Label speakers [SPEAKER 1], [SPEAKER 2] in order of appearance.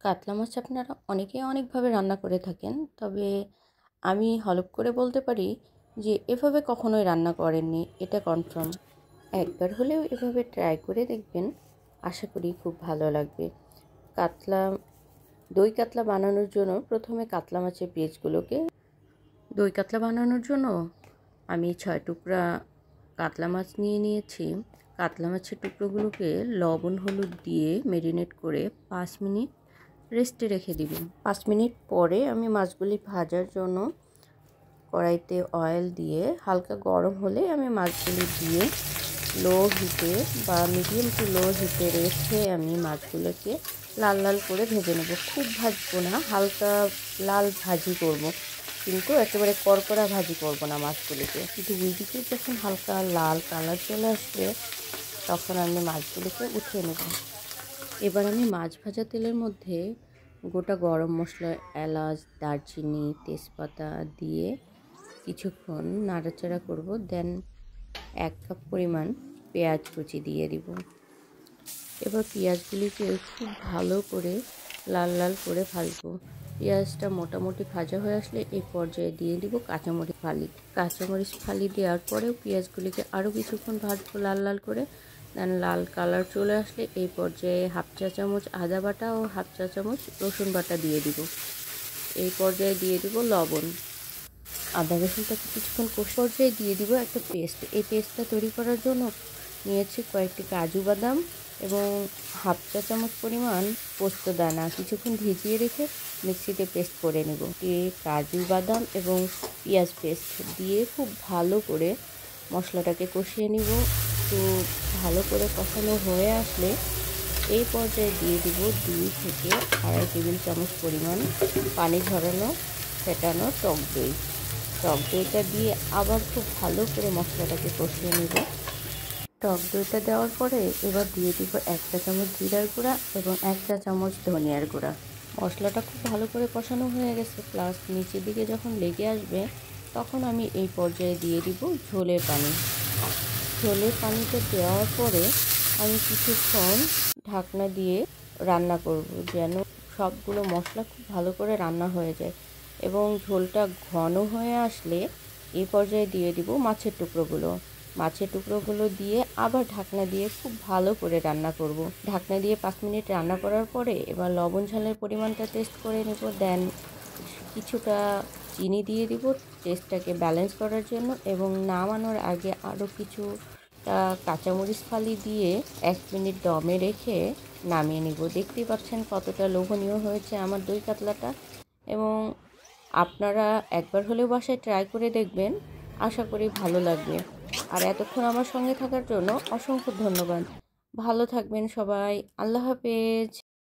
[SPEAKER 1] কাতলা মাছ আপনারা অনেকেই অনেকভাবে রান্না করে থাকেন, তবে আমি হলফ করে বলতে পারি যে এভাবে কখনোই রান্না করেননি, এটা কনফার্ম। একবার হলেও এভাবে ট্রাই করে দেখবেন, আশা করি খুব ভালো লাগবে। কাতলা দই কাতলা বানানোর জন্য প্রথমে কাতলা মাছের পিসগুলোকে দই কাতলা বানানোর জন্য আমি 6 টুকরা কাতলা মাছ নিয়ে নিয়েছি। কাতলা মাছের টুকরোগুলোকে লবণ হলুদ দিয়ে ম্যারিনেট করে 5 মিনিট রেস্টে রেখে দিব। 5 মিনিট পরে আমি মাছগুলি ভাজার জন্য কড়াইতে অয়েল দিয়ে হালকা গরম হলে আমি মাছগুলি দিয়ে লো হিটে বা মিডিয়াম টু লো হিটে রেখে আমি মাছগুলোকে লাল লাল করে ভেজে নেব। খুব ভাজবো না, হালকা লাল ভাজি করব, কিন্তু একেবারে কড়কড়া ভাজি করব না মাছগুলিকে। দুই দিকে যখন হালকা লাল কালার চলে আসবে তখন আমি মাছগুলিকে উঠিয়ে নেব। এবার আমি মাছ ভাজা তেলের মধ্যে গোটা গরম মশলা, এলাচ, দারচিনি, তেজপাতা দিয়ে কিছুক্ষণ নাড়াচাড়া করব। দেন 1 কাপ পরিমাণ পেঁয়াজ কুচি দিয়ে দিব। এবার পেঁয়াজগুলিকে খুব ভালো করে লাল লাল করে ভাজবো। পেঁয়াজটা মোটামুটি ভাজা হয়ে আসলে এই পর্যায়ে দিয়ে দিব কাঁচামরিচ ফালি। কাঁচামরিচ ফালি দেওয়ার পরেও পেঁয়াজগুলিকে আরও কিছুক্ষণ ভাজবো লাল লাল করে। দেন লাল কালার চলে আসলে এই পর্যায়ে 1/2 চা চামচ আদা বাটা ও 1/2 চা চামচ রসুন বাটা দিয়ে দিব। এই পর্যায়ে দিয়ে দিব লবণ। আদা রসুনটাকে কিছুক্ষণ কষে পর্যায়ে দিয়ে দিব একটা পেস্ট। এই পেস্টটা তৈরি করার জন্য নিয়েছি কয়েকটি কাজু বাদাম এবং 1/2 চা চামচ পরিমাণ পোস্ত দানা কিছুক্ষণ ভিজিয়ে রেখে মিক্সিতে পেস্ট করে নেব। কাজু বাদাম এবং পেঁয়াজ পেস্ট দিয়ে খুব ভালো করে মশলাটাকে কষিয়ে নিব। তো ভালো করে কষানো হয়ে আসলে এই পর্যায়ে দিয়ে দিব 2 থেকে 2.5 টেবিল চামচ পরিমাণ পানি ঝরানো ফেটানো টক দই। টক দইটা দিয়ে আবার খুব ভালো করে মশলাটাকে কষিয়ে নেব। টক দইটা দেওয়ার পরে এবার দিয়ে দিব 1 চা চামচ জিরার গুঁড়া এবং 1 চা চামচ ধনিয়ার গুঁড়া। মশলাটা খুব ভালো করে কষানো হয়ে গেছে, প্লাস নিচের দিকে যখন লেগে আসবে তখন আমি এই পর্যায়ে দিয়ে দিব ঝোলের পানি। ঝোলের পানিটা দেওয়ার পরে আমি কিছুক্ষণ ঢাকনা দিয়ে রান্না করব, যেন সবগুলো মশলা খুব ভালো করে রান্না হয়ে যায়। এবং ঝোলটা ঘন হয়ে আসলে এই পর্যায়ে দিয়ে দিব মাছের টুকরোগুলো। মাছের টুকরোগুলো দিয়ে আবার ঢাকনা দিয়ে খুব ভালো করে রান্না করব। ঢাকনা দিয়ে 5 মিনিট রান্না করার পরে এবার লবণ ঝালের পরিমাণটা টেস্ট করে নেব। দেন কিছুটা চিনি দিয়ে দিব টেস্টটাকে ব্যালেন্স করার জন্য, এবং নামানোর আগে আরও কিছুটা কাঁচামরিচ ফালি দিয়ে 1 মিনিট দমে রেখে নামিয়ে নিব। দেখতেই পাচ্ছেন কতটা লোভনীয় হয়েছে আমার দই কাতলাটা, এবং আপনারা একবার হলেও বাসায় ট্রাই করে দেখবেন, আশা করি ভালো লাগবে। আর এতক্ষণ আমার সঙ্গে থাকার জন্য অসংখ্য ধন্যবাদ। ভালো থাকবেন সবাই। আল্লাহ হাফেজ।